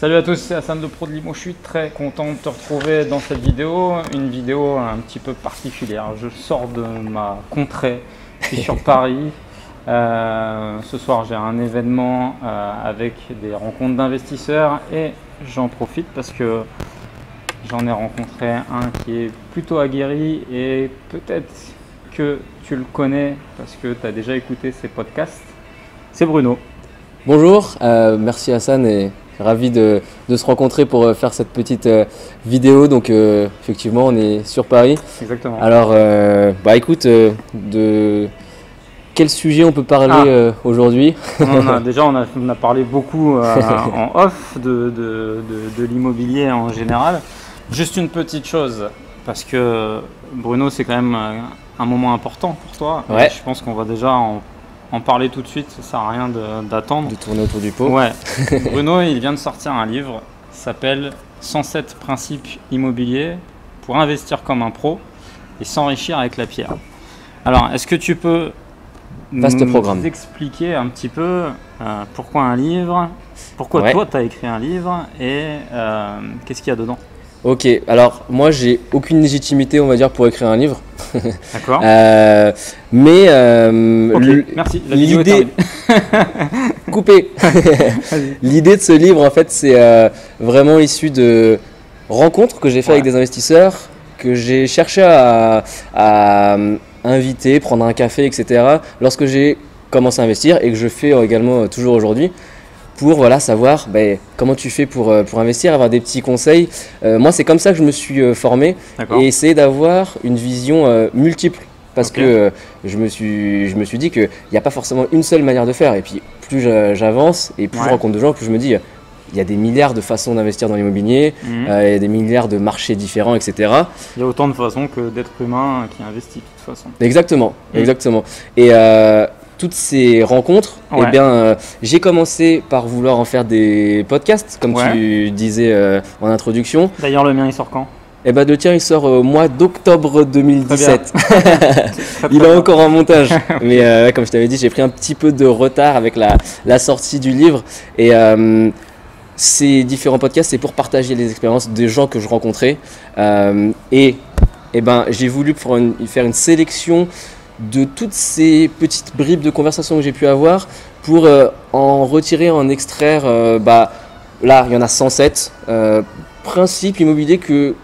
Salut à tous, c'est Hassan de Pro de Limo. Je suis très content de te retrouver dans cette vidéo. Une vidéo un petit peu particulière. Je sors de ma contrée, je suis sur Paris. Ce soir, j'ai un événement avec des rencontres d'investisseurs et j'en profite parce que j'en ai rencontré un qui est plutôt aguerri et peut-être que tu le connais parce que tu as déjà écouté ses podcasts. C'est Bruno. Bonjour, merci Hassan et ravi de se rencontrer pour faire cette petite vidéo. Donc effectivement, on est sur Paris. Exactement. Alors, écoute, de quel sujet on peut parler aujourd'hui? On a parlé beaucoup en off de l'immobilier en général. Juste une petite chose, parce que Bruno, c'est quand même un moment important pour toi. Ouais. Je pense qu'on va déjà en parler tout de suite, ça sert à rien d'attendre. De tourner autour du pot. Ouais. Bruno, il vient de sortir un livre qui s'appelle 107 principes immobiliers pour investir comme un pro et s'enrichir avec la pierre. Alors, est-ce que tu peux nous expliquer un petit peu pourquoi un livre, pourquoi toi tu as écrit un livre et qu'est-ce qu'il y a dedans? Ok, alors moi j'ai aucune légitimité, on va dire, pour écrire un livre. D'accord. Merci. L'idée, coupé. L'idée de ce livre, en fait, c'est vraiment issu de rencontres que j'ai fait avec des investisseurs, que j'ai cherché à inviter, prendre un café, etc. Lorsque j'ai commencé à investir et que je fais également toujours aujourd'hui. Pour savoir comment tu fais pour investir, avoir des petits conseils. Moi, c'est comme ça que je me suis formé et essayer d'avoir une vision multiple. Parce que je me suis dit qu'il n'y a pas forcément une seule manière de faire. Et puis, plus j'avance et plus je rencontre de gens, plus je me dis il y a des milliards de façons d'investir dans l'immobilier, il y a des milliards de marchés différents, etc. Il y a autant de façons que d'êtres humains qui investissent de toute façon. Exactement, exactement. Et toutes ces rencontres, j'ai commencé par vouloir en faire des podcasts, comme tu disais en introduction. D'ailleurs, le mien, il sort quand? Le tien, il sort au mois d'octobre 2017. Il est encore en montage. Mais comme je t'avais dit, j'ai pris un petit peu de retard avec la sortie du livre. Et ces différents podcasts, c'est pour partager les expériences des gens que je rencontrais. J'ai voulu faire une sélection de toutes ces petites bribes de conversation que j'ai pu avoir pour en retirer, en extraire, là il y en a 107 principes immobiliers que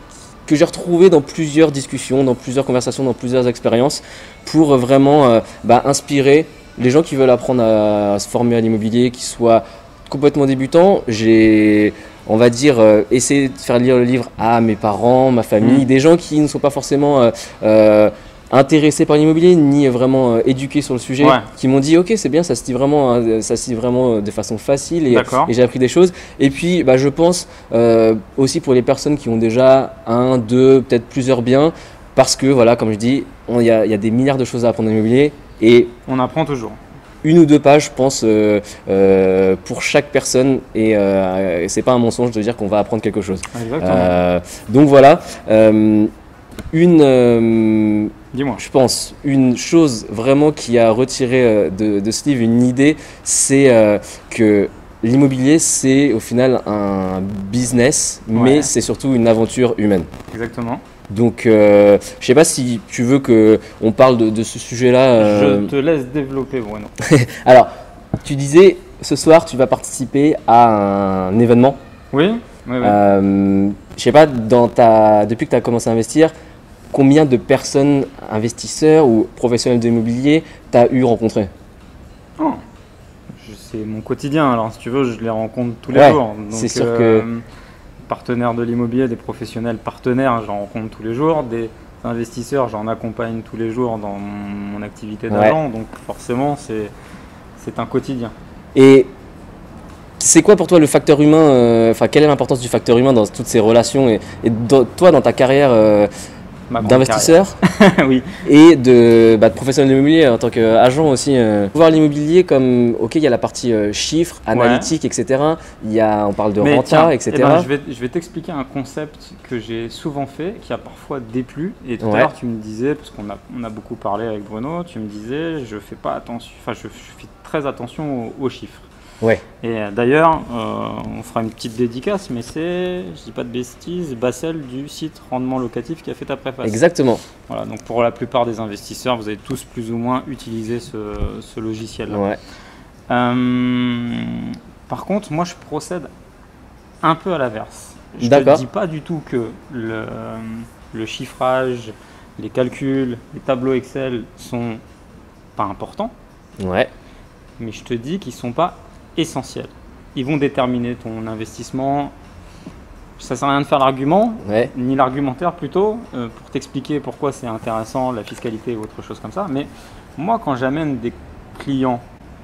j'ai retrouvés dans plusieurs discussions, dans plusieurs conversations, dans plusieurs expériences pour vraiment inspirer les gens qui veulent apprendre à se former à l'immobilier, qui soient complètement débutants. J'ai essayé de faire lire le livre à mes parents, ma famille, des gens qui ne sont pas forcément intéressés par l'immobilier ni vraiment éduqués sur le sujet, qui m'ont dit ok, c'est bien, ça se dit vraiment de façon facile et j'ai appris des choses. Et puis je pense aussi pour les personnes qui ont déjà un, deux, peut-être plusieurs biens, parce que comme je dis, il y a des milliards de choses à apprendre en immobilier et on apprend toujours. Une ou deux pages, je pense, pour chaque personne, et c'est pas un mensonge de dire qu'on va apprendre quelque chose. Donc voilà. Je pense, une chose vraiment qui a retiré de ce livre une idée, c'est que l'immobilier, c'est au final un business, mais c'est surtout une aventure humaine. Exactement. Donc, je ne sais pas si tu veux qu'on parle de ce sujet-là. Je te laisse développer, Bruno. Alors, tu disais, ce soir, tu vas participer à un événement. Oui. Je sais pas, depuis que tu as commencé à investir, combien de personnes, investisseurs ou professionnels de l'immobilier, tu as eu rencontré? C'est mon quotidien, alors si tu veux, je les rencontre tous les jours. C'est sûr que partenaires de l'immobilier, des professionnels partenaires, j'en rencontre tous les jours. Des investisseurs, j'en accompagne tous les jours dans mon activité d'agent. Donc forcément, c'est un quotidien. Et c'est quoi pour toi le facteur humain, quelle est l'importance du facteur humain dans toutes ces relations et toi, dans ta carrière d'investisseur et de professionnel de l'immobilier en tant qu'agent aussi. Voir l'immobilier comme, il y a la partie chiffres, analytiques, etc. On parle de renta, etc. Je vais t'expliquer un concept que j'ai souvent fait, qui a parfois déplu. Et tout à l'heure, tu me disais, parce qu'on a beaucoup parlé avec Bruno, tu me disais, je fais très attention aux chiffres. Ouais, Et d'ailleurs, on fera une petite dédicace, mais c'est, je dis pas de bêtises, Bassel du site Rendement Locatif qui a fait ta préface. exactement. Voilà, donc pour la plupart des investisseurs, vous avez tous plus ou moins utilisé ce logiciel-là. Ouais, Par contre, moi je procède un peu à l'inverse. Je ne te d'accord. dis pas du tout que le chiffrage, les calculs, les tableaux Excel sont pas importants, Ouais, mais je te dis qu'ils ne sont pas essentiels. Ils vont déterminer ton investissement. Ça ne sert à rien de faire l'argument, ouais, ni l'argumentaire plutôt, pour t'expliquer pourquoi c'est intéressant, la fiscalité ou autre chose comme ça. Mais moi, quand j'amène des clients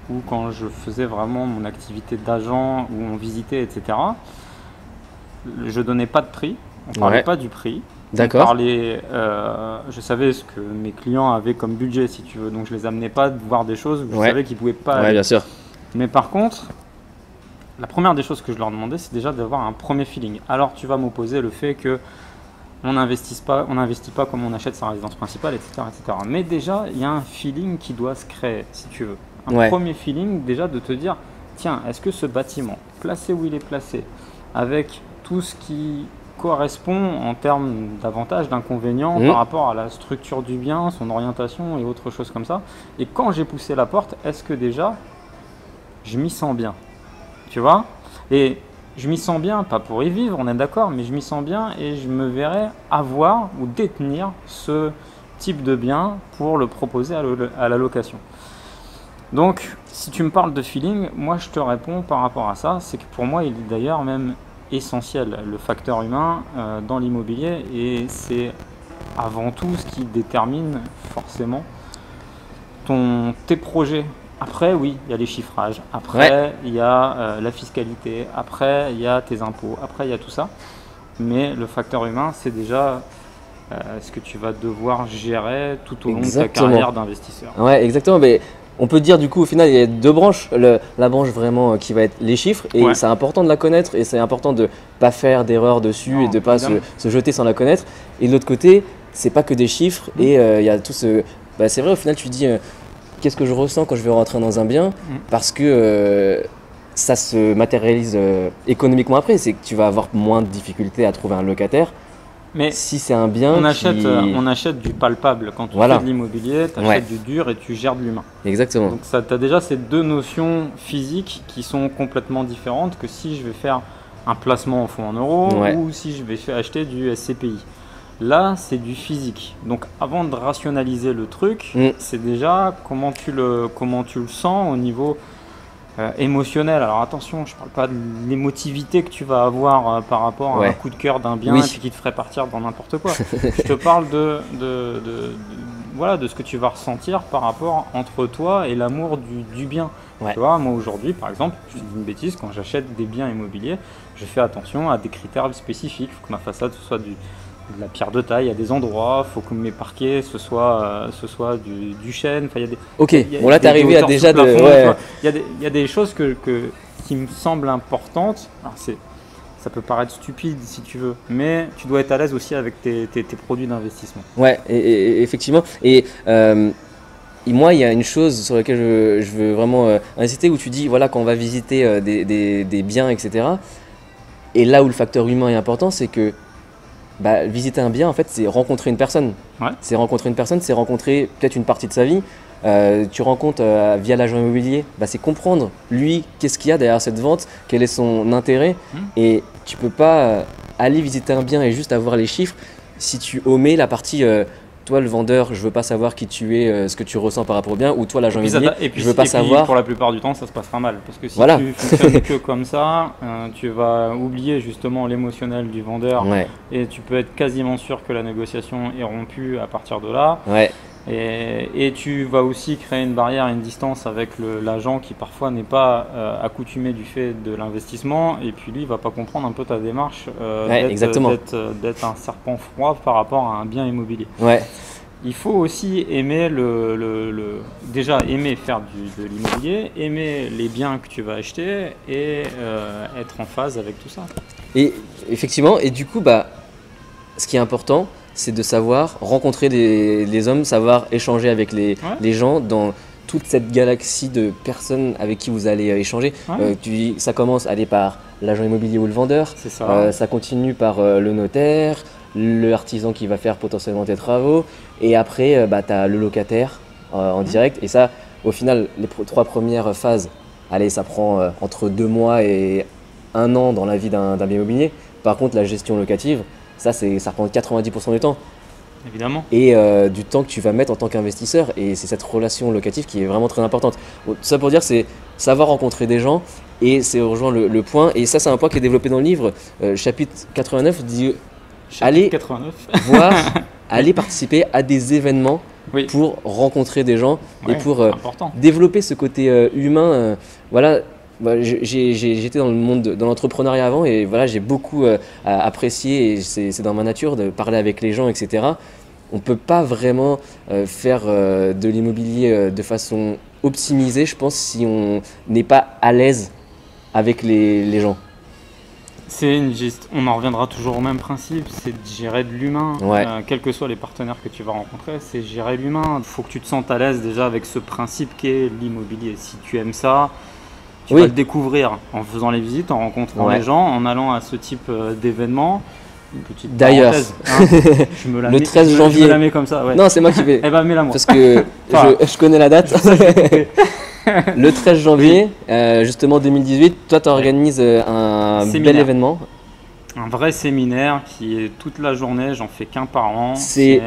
ou quand je faisais vraiment mon activité d'agent où on visitait, etc., je donnais pas de prix, on ne parlait Ouais. pas du prix. On d'accord. parlait, je savais ce que mes clients avaient comme budget, si tu veux, donc je les amenais pas de voir des choses où je Ouais. savais qu'ils pouvaient pas Ouais, aller. bien sûr. Mais par contre, la première des choses que je leur demandais, c'est déjà d'avoir un premier feeling. Alors tu vas m'opposer le fait que on n'investit pas comme on achète sa résidence principale, etc., etc. Mais déjà, il y a un feeling qui doit se créer, si tu veux. Un Ouais. premier feeling déjà de te dire, tiens, est-ce que ce bâtiment, placé où il est placé, avec tout ce qui correspond en termes d'avantages, d'inconvénients par rapport à la structure du bien, son orientation et autre chose comme ça. Et quand j'ai poussé la porte, est-ce que déjà je m'y sens bien? Tu vois? Et je m'y sens bien, pas pour y vivre, on est d'accord, mais je m'y sens bien et je me verrais avoir ou détenir ce type de bien pour le proposer à la location. Donc, si tu me parles de feeling, moi je te réponds par rapport à ça, c'est que pour moi il est d'ailleurs même essentiel, le facteur humain dans l'immobilier, et c'est avant tout ce qui détermine forcément tes projets. Après, oui, il y a les chiffrages, après il y a la fiscalité, après il y a tes impôts, après il y a tout ça, mais le facteur humain, c'est déjà ce que tu vas devoir gérer tout au long de ta Exactement. carrière d'investisseur. Ouais, exactement. Mais on peut dire du coup, au final, il y a deux branches. La branche vraiment qui va être les chiffres, et Ouais. c'est important de la connaître, et c'est important de pas faire d'erreurs dessus Non, et de pas évidemment. se jeter sans la connaître. Et de l'autre côté, c'est pas que des chiffres, et il y a tout ce. Bah, c'est vrai, au final, tu dis qu'est-ce que je ressens quand je vais rentrer dans un bien, parce que ça se matérialise économiquement après. C'est que tu vas avoir moins de difficultés à trouver un locataire. Mais Si c'est un bien on qui... achète du palpable. Quand tu Voilà. fais de l'immobilier, tu achètes Ouais. du dur et tu gères de l'humain. Exactement. Donc tu as déjà ces deux notions physiques qui sont complètement différentes que si je vais faire un placement en fonds en euros Ouais. ou si je vais acheter du SCPI. Là, c'est du physique. Donc avant de rationaliser le truc, c'est déjà comment tu le sens au niveau émotionnel. Alors attention, je ne parle pas de l'émotivité que tu vas avoir par rapport à un coup de cœur d'un bien Oui. et puis qui te ferait partir dans n'importe quoi. Je te parle voilà, de ce que tu vas ressentir par rapport entre toi et l'amour du bien. Ouais. Tu vois, moi aujourd'hui, par exemple, je dis une bêtise, quand j'achète des biens immobiliers, je fais attention à des critères spécifiques. Il faut que ma façade soit de la pierre de taille à des endroits, il faut que mes parquets ce soit du chêne. Enfin, il y a des, Ok, il y a bon là des t'es arrivé à hauteurs déjà sous de... plafond, tu Ouais. vois. Il y a des choses qui me semblent importantes. Alors ça peut paraître stupide si tu veux, mais tu dois être à l'aise aussi avec tes produits d'investissement. Ouais, et effectivement. Et moi, il y a une chose sur laquelle je veux vraiment insister, où tu dis, voilà, quand on va visiter des biens, etc. Et là où le facteur humain est important, c'est que bah, visiter un bien, en fait, c'est rencontrer une personne. Ouais. C'est rencontrer une personne, c'est rencontrer peut-être une partie de sa vie. Tu rencontres via l'agent immobilier, bah, c'est comprendre lui, qu'est-ce qu'il y a derrière cette vente, quel est son intérêt. Et tu peux pas aller visiter un bien et juste avoir les chiffres si tu omets la partie toi le vendeur, je veux pas savoir qui tu es, ce que tu ressens par rapport au bien, ou toi l'agent immobilier, je veux pas savoir. Pour la plupart du temps, ça se passera mal. Parce que si Voilà. tu fonctionnes que comme ça, tu vas oublier justement l'émotionnel du vendeur. Ouais, Et tu peux être quasiment sûr que la négociation est rompue à partir de là. ouais, Et tu vas aussi créer une barrière, une distance avec l'agent qui parfois n'est pas accoutumé du fait de l'investissement, et puis lui il va pas comprendre un peu ta démarche exactement. d'être un serpent froid par rapport à un bien immobilier. ouais, Il faut aussi aimer déjà aimer faire de l'immobilier, aimer les biens que tu vas acheter et être en phase avec tout ça. et effectivement, et du coup, bah, ce qui est important, c'est de savoir rencontrer les hommes, savoir échanger avec les gens dans toute cette galaxie de personnes avec qui vous allez échanger. Ça commence par l'agent immobilier ou le vendeur, c'est ça. Ça continue par le notaire, l'artisan qui va faire potentiellement tes travaux, et après tu as le locataire en direct. Et ça, au final, les 3 premières phases, allez, ça prend entre 2 mois et 1 an dans la vie d'un bien immobilier. Par contre, la gestion locative, ça prend 90% du temps. Évidemment. Et du temps que tu vas mettre en tant qu'investisseur. Et c'est cette relation locative qui est vraiment très importante. Tout ça pour dire, c'est savoir rencontrer des gens. Et c'est rejoindre le point. Et ça, c'est un point qui est développé dans le livre. Chapitre 89 dit allez allez participer à des événements pour rencontrer des gens et pour développer ce côté humain. Voilà. J'étais dans le monde dans l'entrepreneuriat avant, et voilà, j'ai beaucoup apprécié, et c'est dans ma nature de parler avec les gens, etc. On ne peut pas vraiment faire de l'immobilier de façon optimisée, je pense, si on n'est pas à l'aise avec les gens. On en reviendra toujours au même principe, c'est de gérer de l'humain, quels que soient les partenaires que tu vas rencontrer, c'est gérer l'humain. Il faut que tu te sentes à l'aise déjà avec ce principe qu'est l'immobilier. Si tu aimes ça, tu vas le découvrir en faisant les visites, en rencontrant les gens, en allant à ce type d'événement. D'ailleurs, le 13 janvier. Je me la mets comme ça. Non, c'est moi qui vais. Eh ben, mets-la moi. Parce que je connais la date. Le 13 janvier, justement 2018, toi tu organises un bel événement. Un vrai séminaire qui est toute la journée, j'en fais qu'un par an. C'est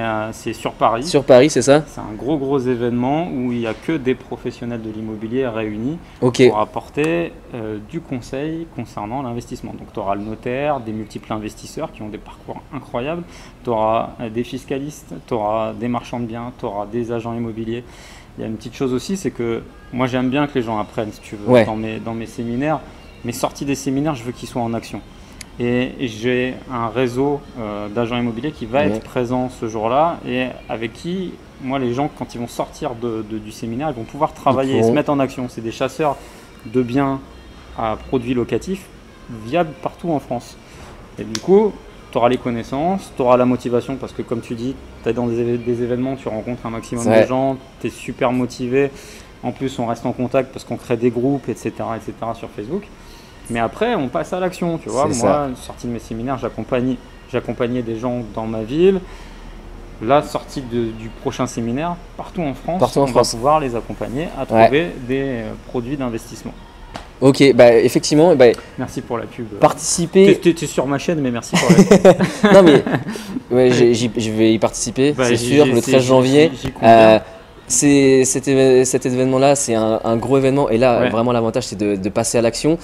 sur Paris. Sur Paris, c'est ça? C'est un gros événement où il n'y a que des professionnels de l'immobilier réunis pour apporter du conseil concernant l'investissement. Donc tu auras le notaire, des multiples investisseurs qui ont des parcours incroyables, tu auras des fiscalistes, tu auras des marchands de biens, tu auras des agents immobiliers. Il y a une petite chose aussi, c'est que moi j'aime bien que les gens apprennent, si tu veux, dans mes séminaires. Mes sorties des séminaires, je veux qu'ils soient en action. Et j'ai un réseau d'agents immobiliers qui va être présent ce jour-là, et avec qui, moi, les gens, quand ils vont sortir du séminaire, ils vont pouvoir travailler et se mettre en action. C'est des chasseurs de biens à produits locatifs viables partout en France. Et du coup, tu auras les connaissances, tu auras la motivation, parce que comme tu dis, tu es dans des événements, tu rencontres un maximum de gens, tu es super motivé. En plus, on reste en contact parce qu'on crée des groupes, etc. sur Facebook. Mais après, on passe à l'action, tu vois. Moi, sortie de mes séminaires, j'accompagnais des gens dans ma ville. La sortie du prochain séminaire, partout en France, on va pouvoir les accompagner à trouver des produits d'investissement. Ok, bah effectivement, merci pour la pub. Participer. Tu es sur ma chaîne, mais merci pour la pub. Non mais je vais y participer, c'est sûr, le 13 janvier. Cet événement-là, c'est un gros événement, et là, vraiment l'avantage, c'est de passer à l'action.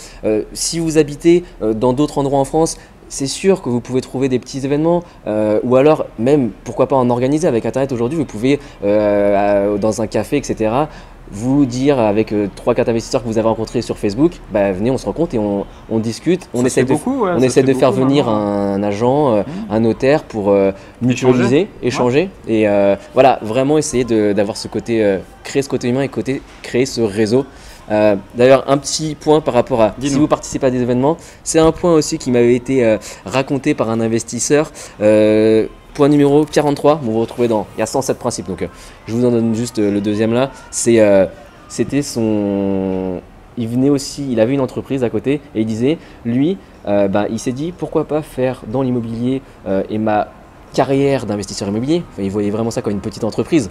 Si vous habitez dans d'autres endroits en France, c'est sûr que vous pouvez trouver des petits événements, ou alors même, pourquoi pas en organiser avec Internet. Aujourd'hui, vous pouvez, dans un café, etc., vous dire avec 3-4 investisseurs que vous avez rencontrés sur Facebook, venez, on se rencontre et on discute, on essaie de faire venir un agent, un notaire pour mutualiser, échanger, et voilà, vraiment essayer d'avoir ce côté, créer ce côté humain et créer ce réseau. D'ailleurs, un petit point par rapport à si vous participez à des événements, c'est un point aussi qui m'avait été raconté par un investisseur. Point numéro 43, vous vous retrouvez il y a 107 principes, donc je vous en donne juste le deuxième là. C'était il avait une entreprise à côté, et il disait, lui, il s'est dit pourquoi pas faire dans l'immobilier et ma carrière d'investisseur immobilier. Enfin, il voyait vraiment ça comme une petite entreprise.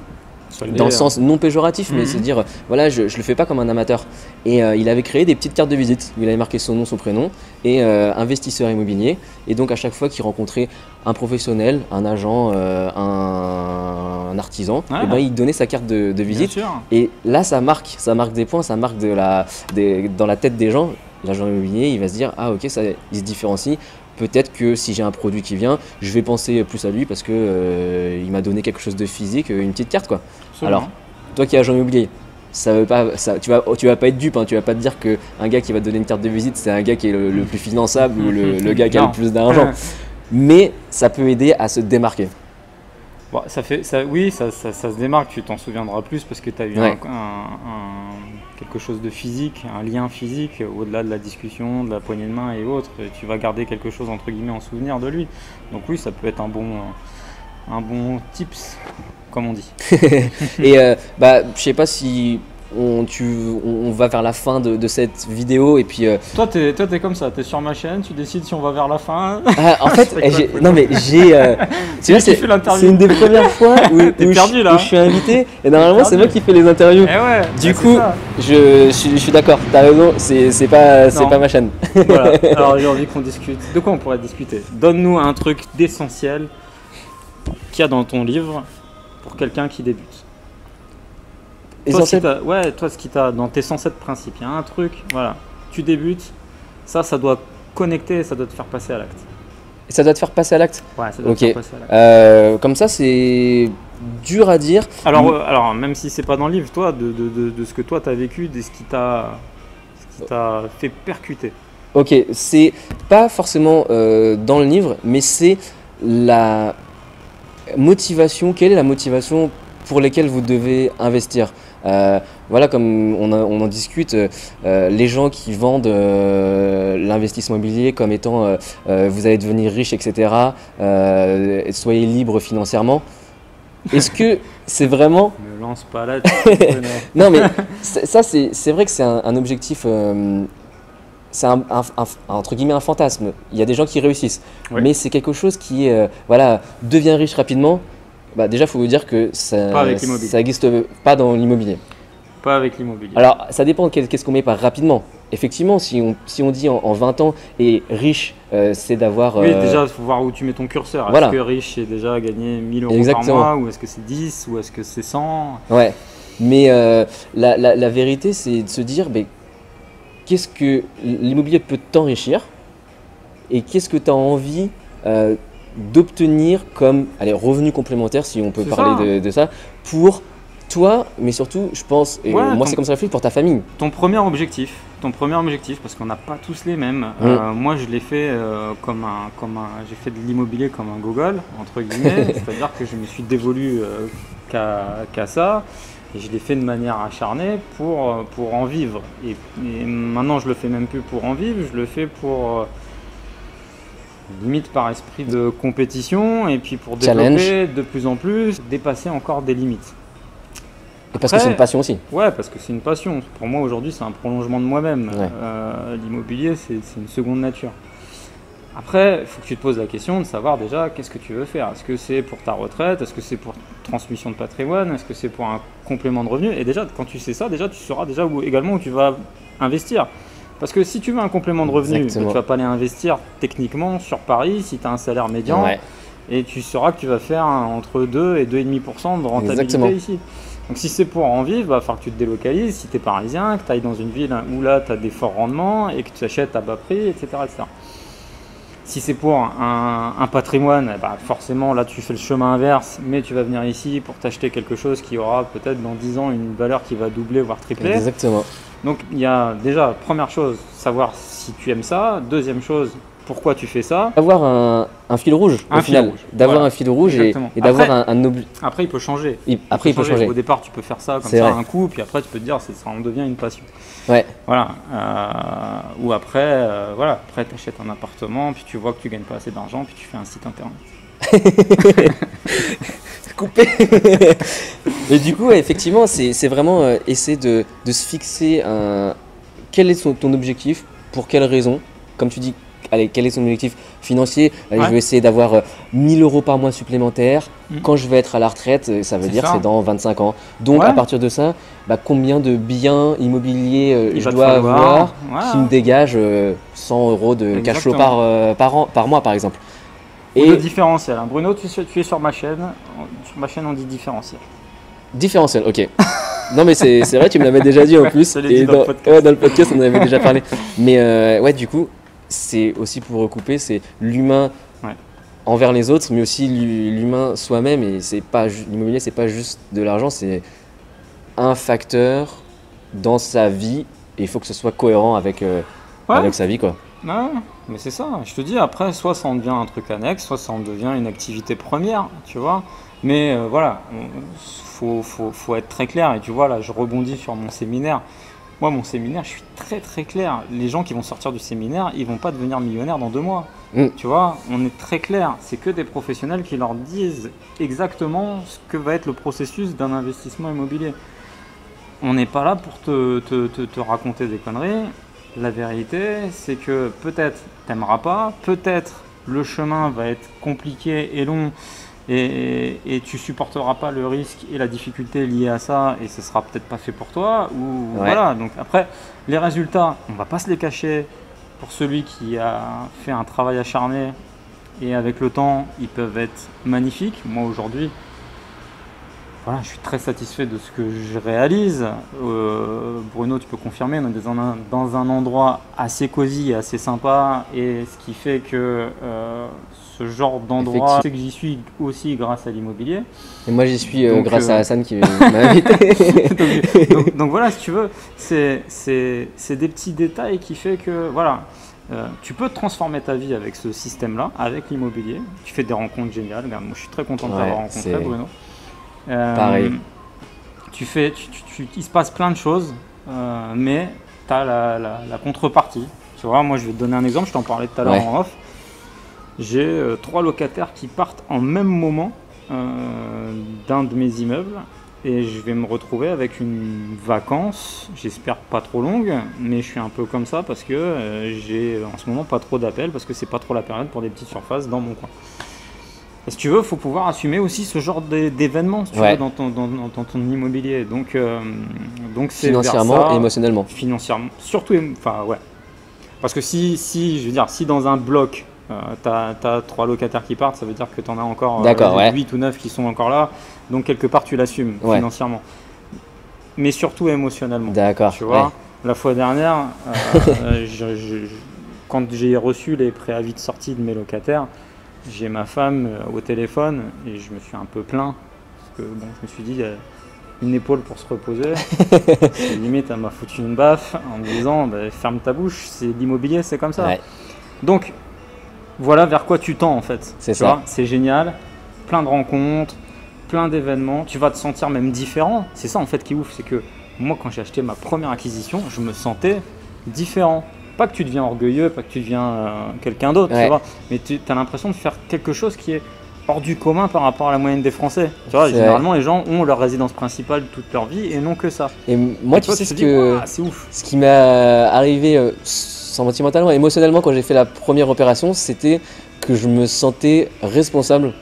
Dans le sens non péjoratif, mais se dire voilà, je le fais pas comme un amateur. Et il avait créé des petites cartes de visite où il avait marqué son nom, son prénom et investisseur immobilier. Et donc à chaque fois qu'il rencontrait un professionnel, un agent, un artisan, il donnait sa carte de visite. Et là, ça marque des points, ça marque dans la tête des gens. L'agent immobilier, il va se dire ah ok, ça, il se différencie. Peut-être que si j'ai un produit qui vient, je vais penser plus à lui parce que il m'a donné quelque chose de physique, une petite carte quoi. Absolument. Alors, toi qui es agent immobilier, ça veut pas, tu vas pas être dupe, hein, tu vas pas te dire que un gars qui va te donner une carte de visite, c'est un gars qui est le plus finançable ou le gars qui a le plus d'argent. Mais ça peut aider à se démarquer. Bon, ça se démarque, tu t'en souviendras plus parce que tu as eu quelque chose de physique, un lien physique, au-delà de la discussion, de la poignée de main et autres, tu vas garder quelque chose entre guillemets en souvenir de lui. Donc oui, ça peut être un bon tips, comme on dit. Et je sais pas si on va vers la fin de cette vidéo et puis. Toi, t'es comme ça, t'es sur ma chaîne, tu décides si on va vers la fin. En fait, non mais tu vois, c'est une des premières fois où je suis invité et normalement c'est moi qui fais les interviews. Du coup, je suis d'accord, t'as raison, c'est pas ma chaîne. Voilà, alors j'ai envie qu'on discute. De quoi on pourrait discuter? Donne-nous un truc d'essentiel qu'il y a dans ton livre pour quelqu'un qui débute. Toi, ce qui t'a dans tes 107 principes, il y a un truc, voilà, tu débutes, ça doit connecter, ça doit te faire passer à l'acte. Ça doit te faire passer à l'acte? Ouais, ça doit te faire passer à l'acte. Comme ça, c'est dur à dire. Alors, même si c'est pas dans le livre, toi, de ce que toi t'as vécu, de ce qui t'a fait percuter. Ok, c'est pas forcément dans le livre, mais c'est la motivation. Quelle est la motivation pour laquelle vous devez investir? Voilà, comme on en discute, les gens qui vendent l'investissement immobilier comme étant vous allez devenir riche, etc. Soyez libre financièrement. Est-ce que c'est vraiment… Ne lance pas là-dessus. Non mais ça c'est vrai que c'est un objectif, c'est entre guillemets un fantasme. Il y a des gens qui réussissent, mais c'est quelque chose qui voilà, devient riche rapidement. Bah déjà, il faut vous dire que ça n'existe pas dans l'immobilier. Pas avec l'immobilier. Alors, ça dépend qu'est-ce qu'on met par rapidement. Effectivement, si on dit en 20 ans et riche, c'est d'avoir… Oui, déjà, il faut voir où tu mets ton curseur. Voilà. Est-ce que riche, c'est déjà gagner 1000 euros par mois, ou est-ce que c'est 10, ou est-ce que c'est 100? Ouais, mais la vérité, c'est de se dire, qu'est-ce que l'immobilier peut t'enrichir et qu'est-ce que tu as envie d'obtenir comme revenu complémentaire, si on peut parler de ça, pour toi, mais surtout, je pense, et moi c'est comme ça que je réfléchis, pour ta famille. Ton premier objectif, parce qu'on n'a pas tous les mêmes. Moi, je l'ai fait j'ai fait de l'immobilier comme un gogol, entre guillemets, c'est-à-dire que je me suis dévolu qu'à ça. Et je l'ai fait de manière acharnée pour en vivre. Et maintenant, je le fais même plus pour en vivre, je le fais pour… limite par esprit de compétition et puis pour développer de plus en plus, dépasser encore des limites. Et parce que c'est une passion aussi. Ouais, parce que c'est une passion. Pour moi aujourd'hui c'est un prolongement de moi-même. L'immobilier c'est une seconde nature. Après, il faut que tu te poses la question de savoir déjà qu'est-ce que tu veux faire. Est-ce que c'est pour ta retraite? Est-ce que c'est pour transmission de patrimoine? Est-ce que c'est pour un complément de revenu? Et déjà, quand tu sais ça, déjà tu sauras déjà également où tu vas investir. Parce que si tu veux un complément de revenu, tu ne vas pas aller investir techniquement sur Paris si tu as un salaire médian et tu sauras que tu vas faire entre 2 et 2,5% de rentabilité ici. Donc si c'est pour en vivre, il va falloir que tu te délocalises si tu es parisien, que tu ailles dans une ville où là tu as des forts rendements et que tu achètes à bas prix, etc. etc. Si c'est pour un patrimoine, forcément là tu fais le chemin inverse, mais tu vas venir ici pour t'acheter quelque chose qui aura peut-être dans 10 ans une valeur qui va doubler voire tripler. Exactement. Donc il y a déjà, première chose, savoir si tu aimes ça. Deuxième chose, pourquoi tu fais ça. D'avoir un fil rouge au final. D'avoir un fil rouge et d'avoir un objet. Après il peut changer. Après il peut changer. Au départ tu peux faire ça comme ça un coup, puis après tu peux te dire ça en devient une passion. Ouais. Voilà. Ou après, après tu achètes un appartement, puis tu vois que tu gagnes pas assez d'argent, puis tu fais un site internet. Coupé. Et du coup, effectivement, c'est vraiment essayer de se fixer quel est ton objectif, pour quelle raison. Comme tu dis, quel est son objectif financier? Je vais essayer d'avoir 1000 euros par mois supplémentaires quand je vais être à la retraite. Ça veut dire c'est dans 25 ans. Donc à partir de ça, combien de biens immobiliers je dois avoir qui me dégage 100 euros de cash flow par mois, par exemple. Et le différentiel. Bruno, tu es sur ma chaîne. Sur ma chaîne, on dit différentiel. Différentiel, ok. Non, mais c'est vrai, tu me l'avais déjà dit en plus. Et dans le podcast, on en avait déjà parlé. Mais du coup, c'est aussi pour recouper, c'est l'humain envers les autres, mais aussi l'humain soi-même. Et l'immobilier, c'est pas juste de l'argent, c'est un facteur dans sa vie. Et il faut que ce soit cohérent avec sa vie, quoi. Ouais, mais c'est ça, je te dis, après, soit ça en devient un truc annexe, soit ça en devient une activité première, tu vois. Mais voilà, faut être très clair. Et tu vois, là, je rebondis sur mon séminaire. Moi, mon séminaire, je suis très très clair. Les gens qui vont sortir du séminaire, ils vont pas devenir millionnaires dans 2 mois. Tu vois, on est très clair. C'est que des professionnels qui leur disent exactement ce que va être le processus d'un investissement immobilier. on n'est pas là pour te raconter des conneries. La vérité, c'est que peut-être t'aimeras pas, peut-être le chemin va être compliqué et long et tu supporteras pas le risque et la difficulté liée à ça et ce sera peut-être pas fait pour toi. Ou voilà. Donc après, les résultats, on va pas se les cacher. Pour celui qui a fait un travail acharné et avec le temps, ils peuvent être magnifiques. Moi aujourd'hui, voilà, je suis très satisfait de ce que je réalise. Bruno, tu peux confirmer, on est dans un endroit assez cosy et assez sympa. Et ce qui fait que ce genre d'endroit, c'est que j'y suis aussi grâce à l'immobilier. Et moi j'y suis grâce à Hassan qui m'a invité. donc voilà, si tu veux, c'est des petits détails qui fait que voilà, tu peux transformer ta vie avec ce système-là, avec l'immobilier. Tu fais des rencontres géniales. Regarde, moi je suis très content de t'avoir rencontré, Bruno. Pareil. Il se passe plein de choses, mais tu as la contrepartie. Tu vois, moi je vais te donner un exemple, je t'en parlais tout à l'heure en off. J'ai 3 locataires qui partent en même moment d'un de mes immeubles et je vais me retrouver avec une vacance, j'espère pas trop longue, mais je suis un peu comme ça parce que j'ai en ce moment pas trop d'appels parce que c'est pas trop la période pour des petites surfaces dans mon coin. Et si tu veux, il faut pouvoir assumer aussi ce genre d'événements si tu veux, dans ton immobilier. Donc c'est financièrement ça, et émotionnellement. Financièrement, surtout, enfin ouais. Parce que si je veux dire, si dans un bloc, tu as 3 locataires qui partent, ça veut dire que tu en as encore 8 ou 9 qui sont encore là. Donc quelque part, tu l'assumes financièrement. Mais surtout émotionnellement. D'accord. Tu vois, la fois dernière, quand j'ai reçu les préavis de sortie de mes locataires, j'ai ma femme au téléphone et je me suis un peu plaint parce que bon, je me suis dit une épaule pour se reposer. Limite, elle m'a foutu une baffe en me disant ferme ta bouche, c'est l'immobilier, c'est comme ça. Donc voilà vers quoi tu tends en fait. C'est ça. C'est génial, plein de rencontres, plein d'événements. Tu vas te sentir même différent. C'est ça en fait qui est ouf, c'est que moi quand j'ai acheté ma première acquisition, je me sentais différent. Pas que tu deviens orgueilleux, pas que tu deviens quelqu'un d'autre, tu vois, mais tu as l'impression de faire quelque chose qui est hors du commun par rapport à la moyenne des Français. Tu vois, généralement, les gens ont leur résidence principale toute leur vie et non que ça. Et moi, tu sais c'est ouf. Ce qui m'est arrivé sentimentalement, émotionnellement, quand j'ai fait la première opération, c'était que je me sentais responsable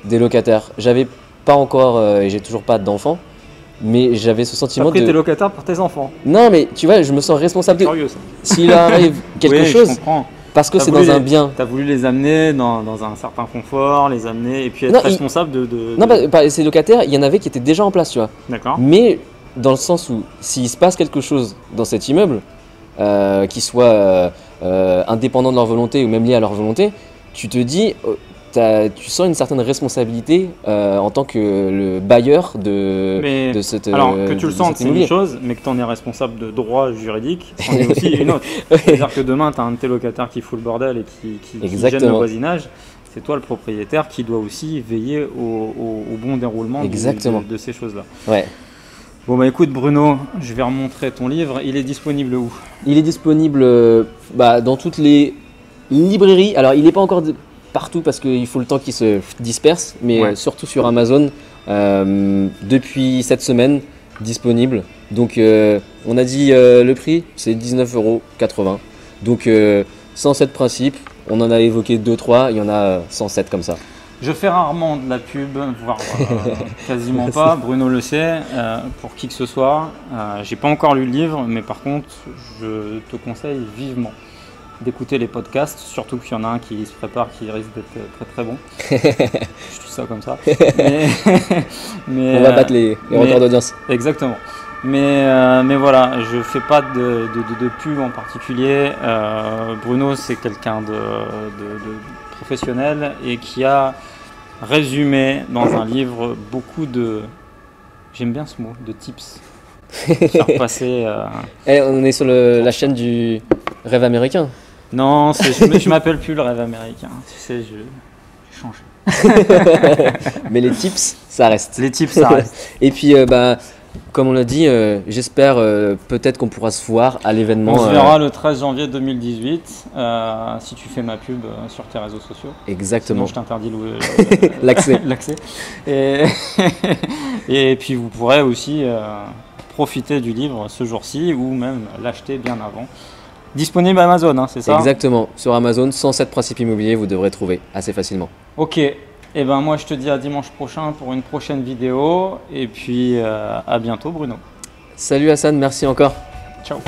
des locataires. J'avais pas encore, et j'ai toujours pas d'enfants, mais j'avais ce sentiment Après, t'es locataire pour tes enfants. Non, mais tu vois, je me sens responsable. Curieux, ça. S'il arrive quelque chose, je comprends. parce que c'est dans un bien. Tu as voulu les amener dans un certain confort, les amener et puis être responsable de... Non, ces locataires, il y en avait qui étaient déjà en place, tu vois. D'accord. Mais dans le sens où, s'il se passe quelque chose dans cet immeuble, qui soit indépendant de leur volonté ou même lié à leur volonté, tu te dis... tu sens une certaine responsabilité en tant que le bailleur de cette alors que tu le sens, c'est une chose, mais que tu en es responsable de droit juridique, c'en est aussi une autre. C'est-à-dire que demain, tu as un de tes locataires qui fout le bordel et qui gêne le voisinage, c'est toi le propriétaire qui doit aussi veiller au bon déroulement de ces choses-là. Ouais. Bon bah écoute Bruno, je vais remontrer ton livre, il est disponible où? Il est disponible dans toutes les librairies, alors il n'est pas encore... partout parce qu'il faut le temps qu'il se disperse, mais surtout sur Amazon depuis cette semaine disponible. Donc on a dit le prix, c'est 19,80 €. Donc 107 principes, on en a évoqué 2-3, il y en a 107 comme ça. Je fais rarement de la pub, voire quasiment pas, Bruno le sait, pour qui que ce soit. J'ai pas encore lu le livre, mais par contre, je te conseille vivement d'écouter les podcasts, surtout qu'il y en a un qui se prépare, qui risque d'être très très bon. Je dis ça comme ça. Mais, on va battre les records d'audience. Exactement. Mais voilà, je fais pas de pub en particulier. Bruno, c'est quelqu'un de professionnel et qui a résumé dans un livre beaucoup de, j'aime bien ce mot, de tips. Faire passer. On est sur la chaîne du rêve américain. Non, je m'appelle plus le rêve américain. Tu sais, j'ai changé. Mais les tips, ça reste. Les tips, ça reste. Et puis, comme on l'a dit, j'espère peut-être qu'on pourra se voir à l'événement. On se verra le 13 janvier 2018 si tu fais ma pub sur tes réseaux sociaux. Exactement. Sinon, je t'interdis l'accès. Et puis, vous pourrez aussi profiter du livre ce jour-ci ou même l'acheter bien avant. Disponible à Amazon, hein, c'est ça? Exactement, sur Amazon, 107 principes immobiliers, vous devrez trouver assez facilement. Ok, et ben moi je te dis à dimanche prochain pour une prochaine vidéo et puis à bientôt Bruno. Salut Hassan, merci encore. Ciao.